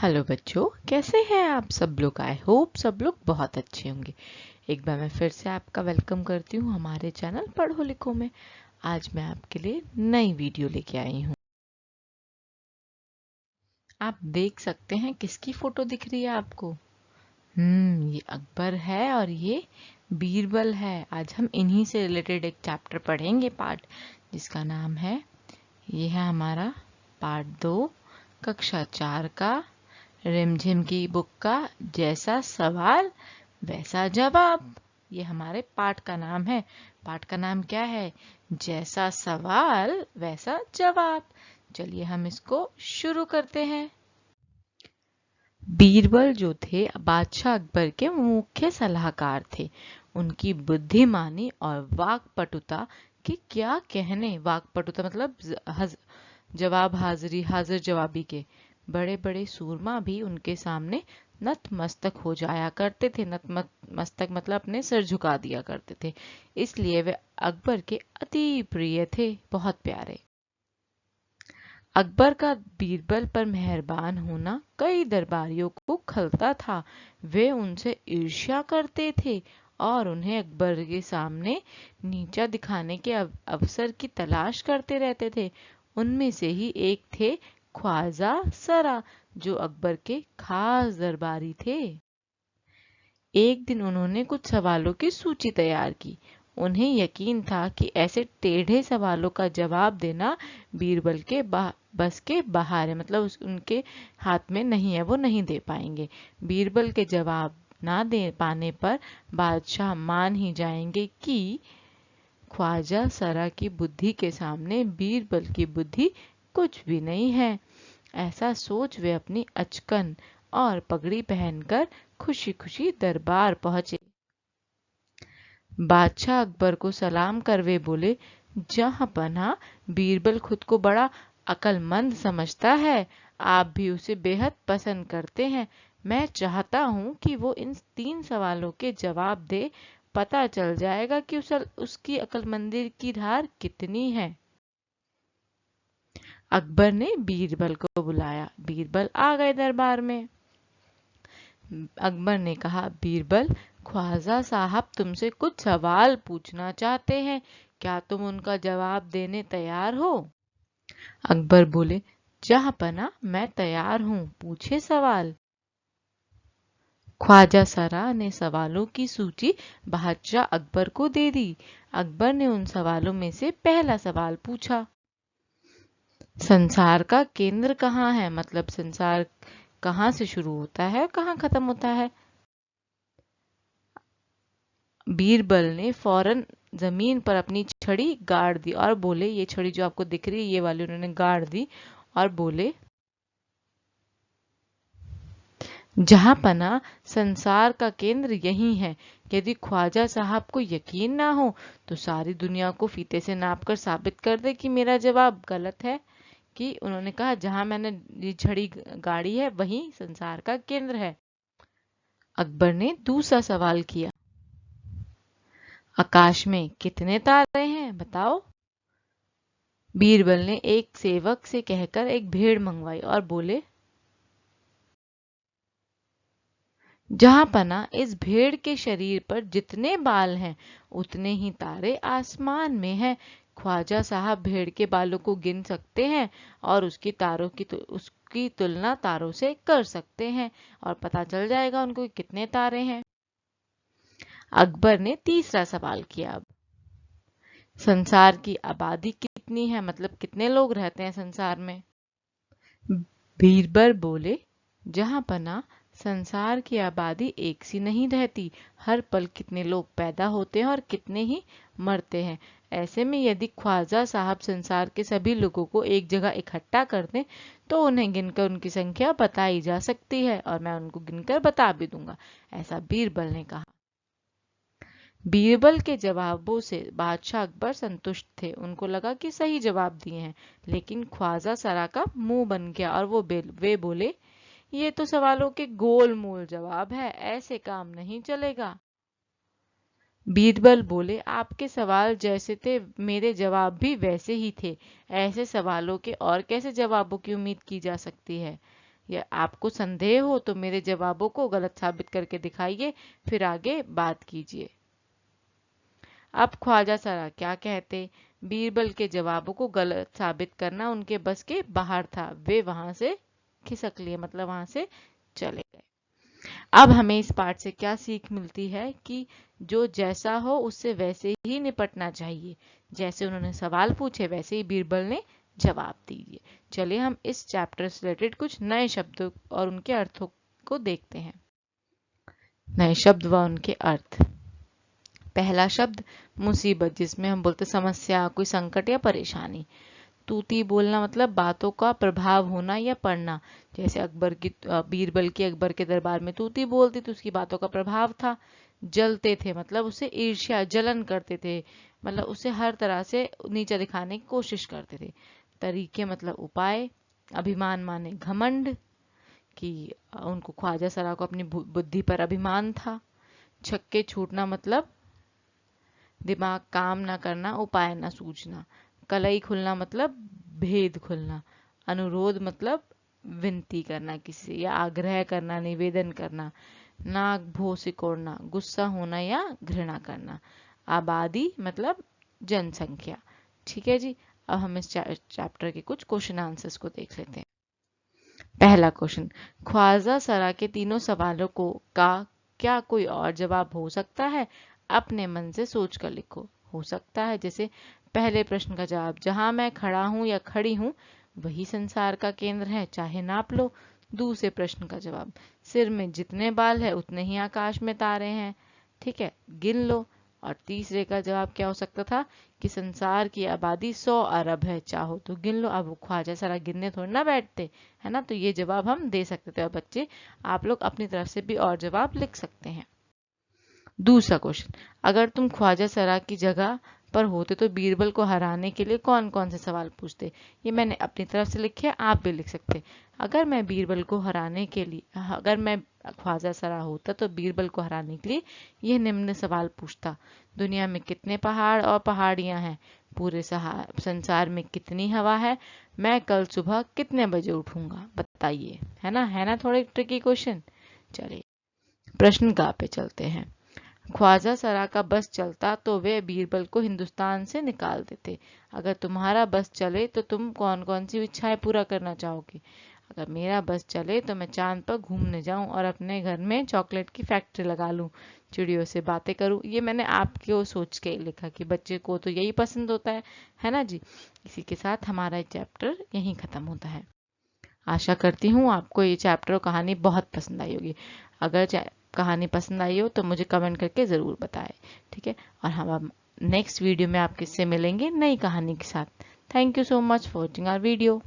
Hello बच्चों, कैसे हैं आप सब लोग। आई होप सब लोग बहुत अच्छे होंगे। एक बार मैं फिर से आपका वेलकम करती हूँ हमारे चैनल पढ़ो लिखो में। आज मैं आपके लिए नई वीडियो लेके आई हूँ। आप देख सकते हैं किसकी फोटो दिख रही है आपको। ये अकबर है और ये बीरबल है। आज हम इन्हीं से रिलेटेड एक चैप्टर पढ़ेंगे, पार्ट जिसका नाम है, ये है हमारा पार्ट 2 कक्षा 4 का, रिमझिम की बुक का जैसा सवाल वैसा जवाब। ये हमारे पाठ का नाम है। पाठ का नाम क्या है? जैसा सवाल वैसा जवाब। चलिए हम इसको शुरू करते हैं। बीरबल जो थे बादशाह अकबर के मुख्य सलाहकार थे। उनकी बुद्धिमानी और वाक्पटुता के क्या कहने। वाक्पटुता मतलब जवाब हाजिरी, हाजिर जवाबी के। बड़े बड़े सूरमा भी उनके सामने नतमस्तक हो जाया करते थे। नतमस्तक मतलब अपने सिर झुका दिया करते थे। इसलिए वे अकबर के अति प्रिय थे, बहुत प्यारे। अकबर का बीरबल पर मेहरबान होना कई दरबारियों को खलता था। वे उनसे ईर्ष्या करते थे और उन्हें अकबर के सामने नीचा दिखाने के अवसर की तलाश करते रहते थे। उनमें से ही एक थे ख्वाजा सरा, जो अकबर के खास दरबारी थे। एक दिन उन्होंने कुछ सवालों की सूची तैयार की। उन्हें यकीन था कि ऐसे टेढ़े सवालों का जवाब देना बीरबल के बस के बाहर है, मतलब उनके हाथ में नहीं है, वो नहीं दे पाएंगे। बीरबल के जवाब ना दे पाने पर बादशाह मान ही जाएंगे कि ख्वाजा सरा की बुद्धि के सामने बीरबल की बुद्धि कुछ भी नहीं है। ऐसा सोच वे अपनी अचकन और पगड़ी पहनकर खुशी खुशी दरबार पहुंचे। बादशाह अकबर को सलाम कर वे बोले, जहां पनाह, बीरबल खुद को बड़ा अक्लमंद समझता है। आप भी उसे बेहद पसंद करते हैं। मैं चाहता हूं कि वो इन 3 सवालों के जवाब दे। पता चल जाएगा कि उसकी अक्लमंदी की धार कितनी है। अकबर ने बीरबल को बुलाया। बीरबल आ गए दरबार में। अकबर ने कहा, बीरबल, ख्वाजा साहब तुमसे कुछ सवाल पूछना चाहते हैं। क्या तुम उनका जवाब देने तैयार हो? अकबर बोले, जहांपना मैं तैयार हूँ, पूछे सवाल। ख्वाजा सरा ने सवालों की सूची बादशाह अकबर को दे दी। अकबर ने उन सवालों में से पहला सवाल पूछा, संसार का केंद्र कहाँ है? मतलब संसार कहाँ से शुरू होता है, कहाँ खत्म होता है? बीरबल ने फौरन जमीन पर अपनी छड़ी गाड़ दी और बोले, ये छड़ी जो आपको दिख रही है ये वाली उन्होंने गाड़ दी और बोले, जहां पना, संसार का केंद्र यही है। यदि ख्वाजा साहब को यकीन ना हो तो सारी दुनिया को फीते से नापकर साबित कर दे कि मेरा जवाब गलत है। कि उन्होंने कहा जहां मैंने ये छड़ी गाड़ी है वही संसार का केंद्र है। अकबर ने दूसरा सवाल किया, आकाश में कितने तारे हैं, बताओ। बीरबल ने एक सेवक से कहकर एक भेड़ मंगवाई और बोले, जहां पना, इस भेड़ के शरीर पर जितने बाल हैं उतने ही तारे आसमान में हैं। ख्वाजा साहब भेड़ के बालों को गिन सकते हैं और उसकी तुलना तारों से कर सकते हैं और पता चल जाएगा उनको कितने तारे हैं। अकबर ने तीसरा सवाल किया, अब संसार की आबादी कितनी है, मतलब कितने लोग रहते हैं संसार में। बीरबल बोले, जहां पना, संसार की आबादी एक सी नहीं रहती। हर पल कितने लोग पैदा होते हैं और कितने ही मरते हैं। ऐसे में यदि ख्वाजा साहब संसार के सभी लोगों को एक जगह इकट्ठा कर दें तो उन्हें गिनकर उनकी संख्या बताई जा सकती है और मैं उनको गिनकर बता भी दूंगा, ऐसा बीरबल ने कहा। बीरबल के जवाबों से बादशाह अकबर संतुष्ट थे। उनको लगा कि सही जवाब दिए हैं। लेकिन ख्वाजा सरा का मुंह बन गया और वे बोले, ये तो सवालों के गोल मोल जवाब है, ऐसे काम नहीं चलेगा। बीरबल बोले, आपके सवाल जैसे थे मेरे जवाब भी वैसे ही थे। ऐसे सवालों के और कैसे जवाबों की उम्मीद की जा सकती है। या आपको संदेह हो तो मेरे जवाबों को गलत साबित करके दिखाइए, फिर आगे बात कीजिए। अब ख्वाजा सरा क्या कहते? बीरबल के जवाबों को गलत साबित करना उनके बस के बाहर था। वे वहां से खिसक लिए, मतलब वहां से चले गए। अब हमें इस पाठ से क्या सीख मिलती है कि जो जैसा हो उससे वैसे ही निपटना चाहिए। जैसे उन्होंने सवाल पूछे वैसे ही बीरबल ने जवाब दिए। चलिए हम इस चैप्टर से रिलेटेड कुछ नए शब्दों और उनके अर्थों को देखते हैं। नए शब्द व उनके अर्थ। पहला शब्द मुसीबत, जिसमें हम बोलते समस्या, कोई संकट या परेशानी। तूती बोलना मतलब बातों का प्रभाव होना या पड़ना। जैसे बीरबल की अकबर के दरबार में तूती बोलती तो उसकी बातों का प्रभाव था। जलते थे मतलब उसे ईर्ष्या, जलन करते थे, मतलब उसे हर तरह से नीचा दिखाने की कोशिश करते थे। तरीके मतलब उपाय। अभिमान माने घमंड, कि उनको ख्वाजा सरा को अपनी बुद्धि पर अभिमान था। छक्के छूटना मतलब दिमाग काम ना करना, उपाय ना सूझना। कलई खुलना मतलब भेद खुलना। अनुरोध मतलब विनती करना किसी से, या आग्रह करना, निवेदन करना। नाक भो सिकोड़ना, गुस्सा होना या घृणा करना। आबादी मतलब जनसंख्या। ठीक है जी। अब हम इस चैप्टर के कुछ क्वेश्चन आंसर्स को देख लेते हैं। पहला क्वेश्चन, ख्वाजा सरा के तीनों सवालों का क्या कोई और जवाब हो सकता है? अपने मन से सोच कर लिखो। हो सकता है, जैसे पहले प्रश्न का जवाब, जहां मैं खड़ा हूं या खड़ी हूं वही संसार का केंद्र है, चाहे नाप लो। दूसरे प्रश्न का जवाब, सिर में जितने बाल है उतने ही आकाश में तारे हैं, ठीक है, गिन लो। और तीसरे का जवाब क्या हो सकता था कि संसार की आबादी 100 अरब है, चाहो तो गिन लो। अब वो ख्वाजा सरा गिनने थोड़ी ना बैठते, है ना, तो ये जवाब हम दे सकते थे। और बच्चे आप लोग अपनी तरफ से भी और जवाब लिख सकते हैं। दूसरा क्वेश्चन, अगर तुम ख्वाजा सरा की जगह पर होते तो बीरबल को हराने के लिए कौन कौन से सवाल पूछते? ये मैंने अपनी तरफ से लिखे, आप भी लिख सकते। अगर मैं बीरबल को हराने के लिए, अगर मैं ख्वाजा सरा होता तो बीरबल को हराने के लिए यह निम्न सवाल पूछता। दुनिया में कितने पहाड़ और पहाड़ियां हैं? पूरे संसार में कितनी हवा है? मैं कल सुबह कितने बजे उठूंगा? बताइए। है ना थोड़े ट्रिकी क्वेश्चन। चलिए प्रश्न गा पे चलते हैं। ख्वाजा सरा का बस चलता तो वे बीरबल को हिंदुस्तान से निकाल देते। अगर तुम्हारा बस चले तो तुम कौन कौन सी इच्छाएं पूरा करना चाहोगे? अगर मेरा बस चले तो मैं चांद पर घूमने जाऊं और अपने घर में चॉकलेट की फैक्ट्री लगा लूं, चिड़ियों से बातें करूं। ये मैंने आपको सोच के लिखा कि बच्चे को तो यही पसंद होता है ना जी। इसी के साथ हमारा चैप्टर यहीं खत्म होता है। आशा करती हूँ आपको ये चैप्टर और कहानी बहुत पसंद आई होगी। अगर कहानी पसंद आई हो तो मुझे कमेंट करके ज़रूर बताएं, ठीक है। और हम नेक्स्ट वीडियो में आपसे मिलेंगे नई कहानी के साथ। Thank you so much for watching our video.